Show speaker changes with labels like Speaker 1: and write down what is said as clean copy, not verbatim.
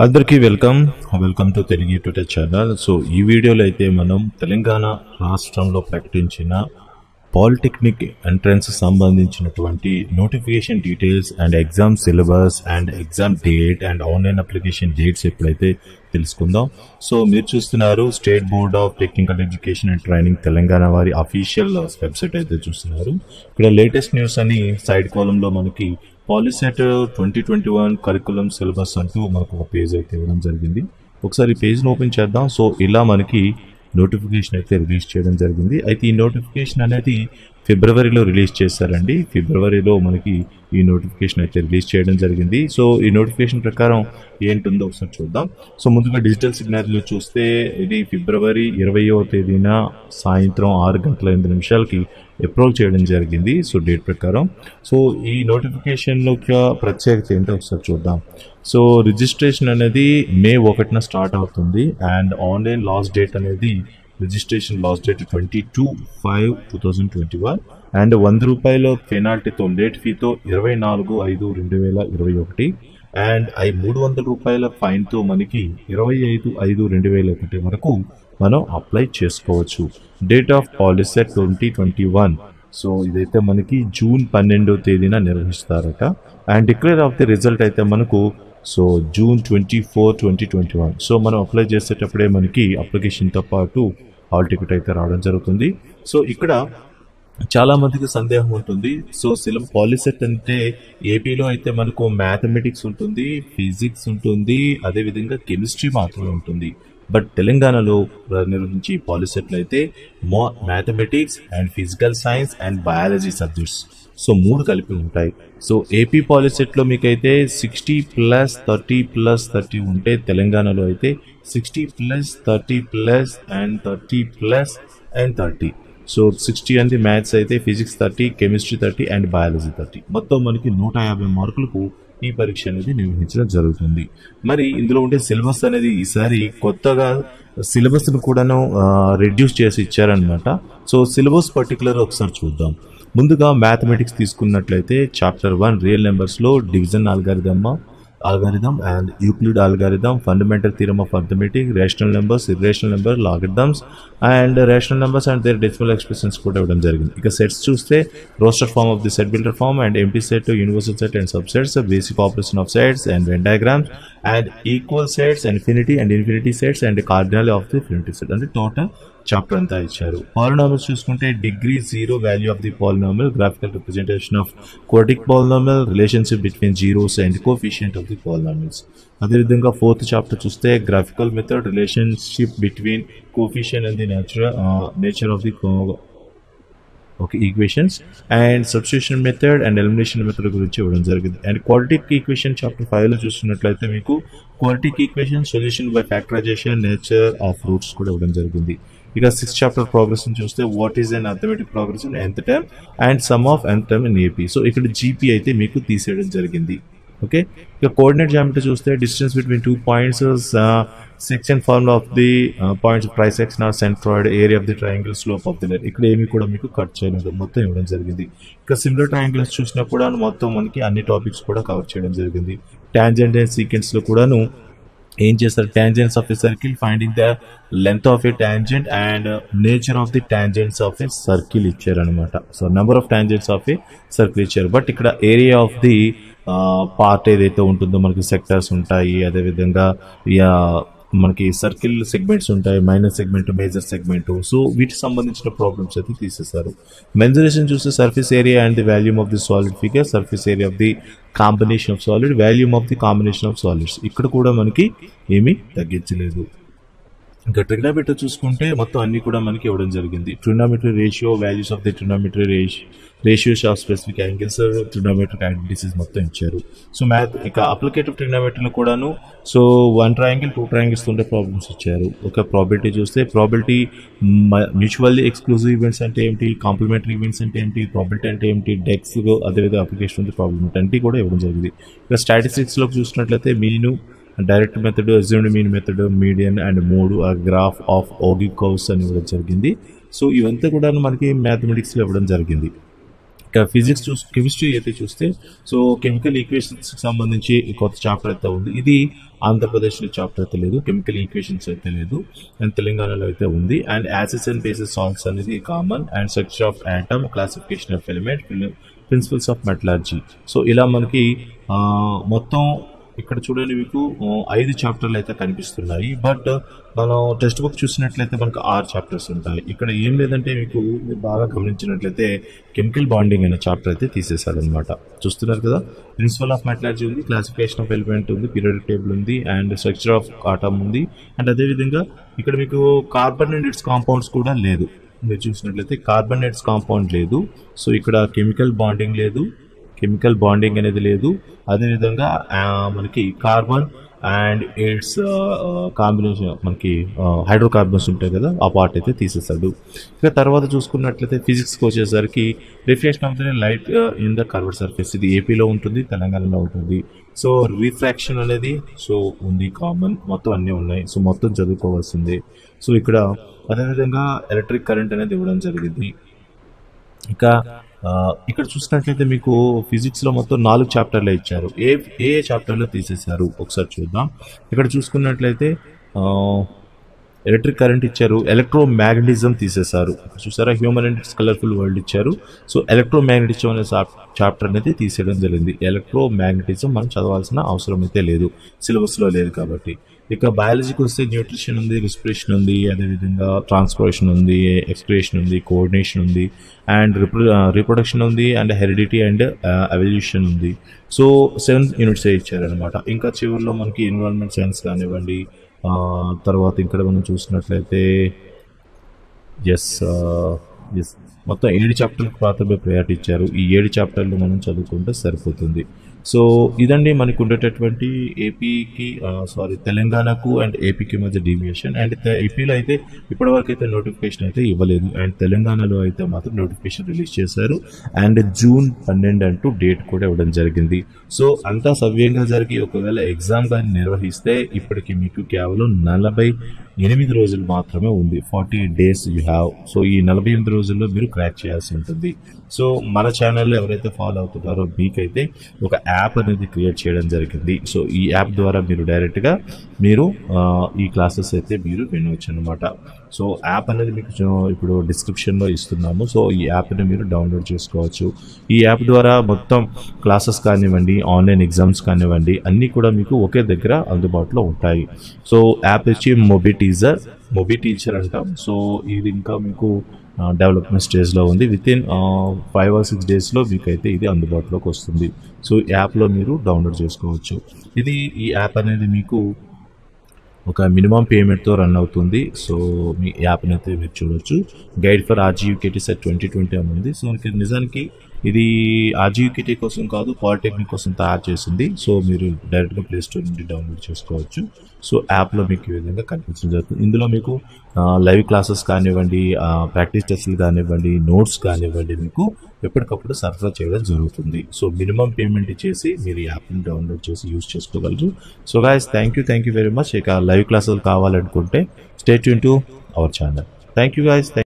Speaker 1: అందరికీ welcome to Telugu YouTube channel. So ఈ వీడియోలో అయితే మనం తెలంగాణ రాష్ట్రంలో ప్రకటించిన పాలిటెక్నిక్ ఎంట్రన్స్ సంబంధించినటువంటి notification details and exam syllabus and exam date and online application dates ఎప్పుడైతే తెలుసుకుందాం. సో మీరు చూస్తున్నారు state board of technical education and training Telangana వారి అఫీషియల్ వెబ్సైట్ అయితే చూస్తున్నారు. ఇక్కడ లేటెస్ట్ న్యూస్ అని సైడ్ కాలంలో మనకి పాలిసెట్ 2021 కరికులం సిలబస్ అంటూ మనకు ఒక పేజ్ అయితే ఇవ్వడం జరిగింది. ఒకసారి ఈ పేజ్ను ఓపెన్ చేద్దాం. సో ఇలా మనకి నోటిఫికేషన్ అయితే రిలీజ్ చేయడం జరిగింది. అయితే ఈ నోటిఫికేషన్ అనేది ఫిబ్రవరిలో రిలీజ్ చేశారండి. ఫిబ్రవరిలో మనకి ఈ నోటిఫికేషన్ అయితే రిలీజ్ చేయడం జరిగింది. సో ఈ నోటిఫికేషన్ ప్రకారం ఏంటుందో ఒకసారి చూద్దాం. సో ముందుగా డిజిటల్ సిగ్నర్లో చూస్తే ఇది ఫిబ్రవరి 20వ తేదీన సాయంత్రం 6:08 అప్రూవ్ చేయడం జరిగింది. సో డేట్ ప్రకారం. సో ఈ నోటిఫికేషన్లో ప్రత్యేకత ఏంటో ఒకసారి చూద్దాం. సో రిజిస్ట్రేషన్ అనేది మే 1న స్టార్ట్ అవుతుంది అండ్ ఆన్లైన్ లాస్ట్ డేట్ అనేది రిజిస్ట్రేషన్ లాస్ట్ డేట్ 22/5/2021 అండ్ ₹100 పెనాల్టీతో లేట్ ఫీతో 24/5/2021 అండ్ ₹300 ఫైన్తో మనకి 25/5/2021 వరకు మనం అప్లై చేసుకోవచ్చు. Date of POLYCET 2021. సో ఇదైతే మనకి జూన్ 12వ తేదీన నిర్వహిస్తారట. And declare of the result అయితే మనకు జూన్ 24, 2021. సో మనం అప్లై చేసేటప్పుడే మనకి అప్లికేషన్తో పాటు హాల్ టికెట్ అయితే రావడం జరుగుతుంది. సో ఇక్కడ చాలా మందికి సందేహం ఉంటుంది. సో పాలిసెట్ అంటే ఏపీలో అయితే మనకు మ్యాథమెటిక్స్ ఉంటుంది, ఫిజిక్స్ ఉంటుంది, అదేవిధంగా కెమిస్ట్రీ మాత్రమే ఉంటుంది. బట్ తెలంగాణలో నిర్వహించి పాలిసెట్లు అయితే mathematics and physical science and biology subjects so 3 కలిపి ఉంటాయి. సో ఏపీ పాలిసెట్లో మీకైతే 60+30+30 ఉంటే తెలంగాణలో అయితే 60+30+ అండ్ 30+30. సో 60 అంటే మ్యాథ్స్ అయితే, ఫిజిక్స్ 30, కెమిస్ట్రీ 30 అండ్ బయాలజీ 30. మొత్తం మనకి 150 మార్కులకు ఈ పరీక్ష అనేది నిర్వహించడం జరుగుతుంది. మరి ఇందులో ఉండే సిలబస్ అనేది ఈసారి కొత్తగా సిలబస్ను కూడాను రెడ్యూస్ చేసి ఇచ్చారనమాట. సో సిలబస్ పర్టికులర్ ఒకసారి చూద్దాం. ముందుగా మ్యాథమెటిక్స్ తీసుకున్నట్లయితే చాప్టర్ 1 రియల్ నెంబర్స్లో division algorithm and Euclid algorithm, fundamental theorem of arithmetic, rational numbers, irrational number, logarithms and rational numbers and their decimal expressions కూడా ఇవ్వడం జరిగింది. ఇక సెట్స్ చూస్తే roster form of the set builder form and empty set, universal set and subsets, basic operation of sets and Venn diagrams and equal sets, infinity and infinity sets and cardinal of the infinity set అంటే total chapter అంతా ఇచ్చారు. Polynomials చూసుకుంటే degree 0 value of the polynomial, graphical representation of quadratic polynomial, relationship between zeros and coefficient of the polynomials. అదేవిధంగా 4th chapter చూస్తే graphical method, relationship between coefficient and the nature of the equations and substitution method and elimination method గురించి ఇవ్వడం జరిగింది. And quadratic equation chapter 5లో చూస్తున్నట్లయితే మీకు quadratic equation solution by factorisation, nature of roots కూడా ఇవ్వడం జరిగింది. ఇక 6th చాప్టర్ ప్రోగ్రెషన్ చూస్తే what is an arithmetic progression, nth term and sum of nth term in AP. So ఇక్కడ జీపీ అయితే మీకు తీసేయడం జరిగింది. ఓకే. ఇక కోఆర్డినేట్ జామెట్రీ చూస్తే distance between 2 points, section formula of the points trisection or centroid, area of the triangle, slope of the line. ఇక్కడ ఏమి కూడా మీకు కట్ చేయలేదు, మొత్తం ఇవ్వడం జరిగింది. ఇక సిమిలర్ ట్రయాంగిల్స్ చూసినా కూడా మొత్తం మనకి అన్ని టాపిక్స్ కూడా కవర్ చేయడం జరిగింది. టాంజెంట్ అండ్ సీక్వెన్స్ లో కూడాను ఏం చేస్తారు, tangents of a circle, finding the length of a tangent and nature of the tangents of a circle ఇచ్చారనమాట. So number of tangents of a circle ఇచ్చారు. బట్ ఇక్కడ ఏరియా ఆఫ్ ది పార్ట్ ఏదైతే ఉంటుందో మనకి సెక్టర్స్ ఉంటాయి, అదేవిధంగా మనకి circle segments ఉంటాయి, minor segment, major segment. So వీటికి సంబంధించిన ప్రాబ్లమ్స్ అయితే తీసేశారు. మెజరేషన్ చూస్తే surface area and the volume of the solid figure, surface area of the combination of solid, volume of the combination of solids. ఇక్కడ కూడా మనకి ఏమీ తగ్గించలేదు. ఇంకా ట్రిగ్నోమెట్రీ చూసుకుంటే మొత్తం అన్ని కూడా మనకి ఇవ్వడం జరిగింది. Trigonometry ratio, values of the trigonometry ratios of specific angles, trigonometric identities మొత్తం ఇచ్చారు. సో ఇక అప్లికేటివ్ ట్రిగ్నోమెట్రీలో కూడాను 1 ట్రయాంగిల్ 2 ట్రయాంగిల్స్ ఉండే ప్రాబ్లమ్స్ ఇచ్చారు. ఒక ప్రాబిలిటీ చూస్తే ప్రాబిలిటీ మ్యూచువల్లీ ఎక్స్క్లూజివ్ ఈవెంట్స్ అంటే ఏంటి, కాంప్లిమెంటరీ ఈవెంట్స్ అంటే ఏంటి, ప్రాబిలిటీ అంటే ఏంటి, డెక్స్, అదేవిధంగా అప్లికేషన్ ఉంది ప్రాబ్లమ్ అంటే కూడా ఇవ్వడం జరిగింది. ఇక స్టాటిస్టిక్స్లో చూసినట్లయితే mean, direct method, assumed mean method, median and graph of ogive curves అని ఇవ్వడం జరిగింది. సో ఇవంతా కూడా మనకి మ్యాథమెటిక్స్లో ఇవ్వడం జరిగింది. ఇక ఫిజిక్స్ కెమిస్ట్రీ అయితే చూస్తే సో కెమికల్ ఈక్వేషన్స్ సంబంధించి కొత్త చాప్టర్ అయితే ఉంది. ఇది ఆంధ్రప్రదేశ్లో చాప్టర్ అయితే లేదు, కెమికల్ ఈక్వేషన్స్ అయితే లేదు, అండ్ తెలంగాణలో అయితే ఉంది. And acids and bases salts అనేది common, and structure of atom, classification of element, principles of metallurgy. So ఇలా మనకి మొత్తం ఇక్కడ చూడండి మీకు 5 చాప్టర్లు అయితే కనిపిస్తున్నాయి. బట్ మనం టెక్స్ట్ బుక్ చూసినట్లయితే మనకు 6 చాప్టర్స్ ఉంటాయి. ఇక్కడ ఏం లేదంటే మీకు మీరు బాగా గమనించినట్లయితే కెమికల్ బాండింగ్ అనే చాప్టర్ అయితే తీసేశారు అనమాట. చూస్తున్నారు కదా, ప్రిన్సిపల్ ఆఫ్ మెటలర్జీ ఉంది, క్లాసిఫికేషన్ ఆఫ్ ఎలిమెంట్ ఉంది, పీరియాడిక్ టేబుల్ ఉంది, అండ్ స్ట్రక్చర్ ఆఫ్ ఆటమ్ ఉంది. అండ్ అదేవిధంగా ఇక్కడ మీకు కార్బన్ అండ్ ఇట్స్ కాంపౌండ్స్ కూడా లేదు. మీరు చూసినట్లయితే కార్బన్ అండ్ ఇట్స్ కాంపౌండ్ లేదు. సో ఇక్కడ కెమికల్ బాండింగ్ లేదు, కెమికల్ బాండింగ్ అనేది లేదు. అదేవిధంగా మనకి కార్బన్ అండ్ ఇట్స్ కాంబినేషన్ మనకి హైడ్రోకార్బన్స్ ఉంటాయి కదా, ఆ పార్ట్ అయితే తీసేస్తాడు. ఇక తర్వాత చూసుకున్నట్లయితే ఫిజిక్స్కి వచ్చేసరికి reflection of the light in the curved surface, ఇది ఏపీలో ఉంటుంది, తెలంగాణలో ఉంటుంది. సో రిఫ్రాక్షన్ అనేది సో ఉంది, కామన్, మొత్తం అన్నీ ఉన్నాయి. సో మొత్తం చదువుకోవాల్సిందే. సో ఇక్కడ అదేవిధంగా ఎలక్ట్రిక్ కరెంట్ అనేది ఇవ్వడం జరిగింది. ఇక ఇక్కడ చూసినట్లయితే మీకు ఫిజిక్స్లో మొత్తం 4 చాప్టర్లు ఇచ్చారు. ఏ చాప్టర్లో తీసేశారు ఒకసారి చూద్దాం. ఇక్కడ చూసుకున్నట్లయితే ఎలక్ట్రిక్ కరెంట్ ఇచ్చారు, ఎలక్ట్రోమాగ్నెటిజం తీసేశారు. చూసారా, human and it's colourful world ఇచ్చారు. సో ఎలక్ట్రోమాగ్నెటిజం అనే చాప్టర్ అనేది తీసేయడం జరిగింది. ఎలక్ట్రోమాగ్నెటిజం మనం చదవాల్సిన అవసరం అయితే లేదు, సిలబస్లో లేదు కాబట్టి. ఇక బయాలజీకి వస్తే న్యూట్రిషన్ ఉంది, రెస్పిరేషన్ ఉంది, అదేవిధంగా ట్రాన్స్పోర్టేషన్ ఉంది, ఎక్స్క్రియేషన్ ఉంది, కోఆర్డినేషన్ ఉంది, అండ్ రీప్రొడక్షన్ ఉంది, అండ్ హెరిడిటీ అండ్ ఎవల్యూషన్ ఉంది. సో 7 యూనిట్స్ ఇచ్చారనమాట. ఇంకా చివరిలో మనకి ఎన్విరాన్మెంట్ సైన్స్ కానివ్వండి, తర్వాత ఇక్కడ మనం చూసినట్లయితే ఎస్ మొత్తం 7 చాప్టర్లకు మాత్రమే ప్రయారిటీ ఇచ్చారు. ఈ 7 చాప్టర్లు మనం చదువుకుంటే సరిపోతుంది. సో ఇదండి మనకు ఉండేటటువంటి తెలంగాణకు అండ్ ఏపీకి మధ్య డీవియేషన్. అండ్ ఏపీలో అయితే ఇప్పటివరకు అయితే నోటిఫికేషన్ అయితే ఇవ్వలేదు, అండ్ తెలంగాణలో అయితే మాత్రం నోటిఫికేషన్ రిలీజ్ చేశారు. అండ్ June 12 అంటూ డేట్ కూడా ఇవ్వడం జరిగింది. సో అంతా సవ్యంగా జరిగి ఒకవేళ ఎగ్జామ్ కానీ నిర్వహిస్తే ఇప్పటికి మీకు కేవలం 48 రోజులు మాత్రమే ఉంది. 48 days యూ హ్యావ్. సో ఈ 48 రోజుల్లో మీరు క్రాక్ చేయాల్సి ఉంటుంది. సో మన ఛానల్లో ఎవరైతే ఫాలో అవుతున్నారో మీకైతే ఒక యాప్ అనేది క్రియేట్ చేయడం జరిగింది. సో ఈ యాప్ ద్వారా మీరు డైరెక్ట్గా ఈ క్లాసెస్ అయితే మీరు వినవచ్చు అనమాట. సో యాప్ అనేది మీకు ఇప్పుడు డిస్క్రిప్షన్లో ఇస్తున్నాము. సో ఈ యాప్ని మీరు డౌన్లోడ్ చేసుకోవచ్చు. ఈ యాప్ ద్వారా మొత్తం క్లాసెస్ కానివ్వండి, ఆన్లైన్ ఎగ్జామ్స్ కానివ్వండి, అన్నీ కూడా మీకు ఒకే దగ్గర అందుబాటులో ఉంటాయి. సో యాప్ వచ్చి మొబీ టీచర్ అంటాం. సో ఇది ఇంకా మీకు డెవలప్మెంట్ స్టేజ్లో ఉంది. వితిన్ 5 or 6 daysలో మీకైతే ఇది అందుబాటులోకి వస్తుంది. సో యాప్లో మీరు డౌన్లోడ్ చేసుకోవచ్చు. ఈ యాప్ అనేది మీకు ఒక మినిమం పేమెంట్తో రన్ అవుతుంది. సో మీ యాప్ని అయితే మీరు చూడొచ్చు. గైడ్ ఫర్ RGUKT సెట్ 2020 అని ఉంది. సో నిజానికి ఇది RGUKT కోసం కాదు, పాలిటెక్నిక్ కోసం తయారు చేసింది. సో మీరు డైరెక్ట్గా ప్లే స్టోర్ నుండి డౌన్లోడ్ చేసుకోవచ్చు. సో యాప్లో మీకు ఈ విధంగా కనిపించడం జరుగుతుంది. ఇందులో మీకు లైవ్ క్లాసెస్ కానివ్వండి, ప్రాక్టీస్ టెస్ట్లు కానివ్వండి, నోట్స్ కానివ్వండి, మీకు ఎప్పటికప్పుడు సరఫరా చేయడం జరుగుతుంది. సో మినిమం పేమెంట్ ఇచ్చేసి మీరు ఈ యాప్ని డౌన్లోడ్ చేసి యూజ్ చేసుకోగలరు. So guys, thank you very much. ఇక లైవ్ క్లాసులు కావాలనుకుంటే stay tune to our channel. Thank you guys.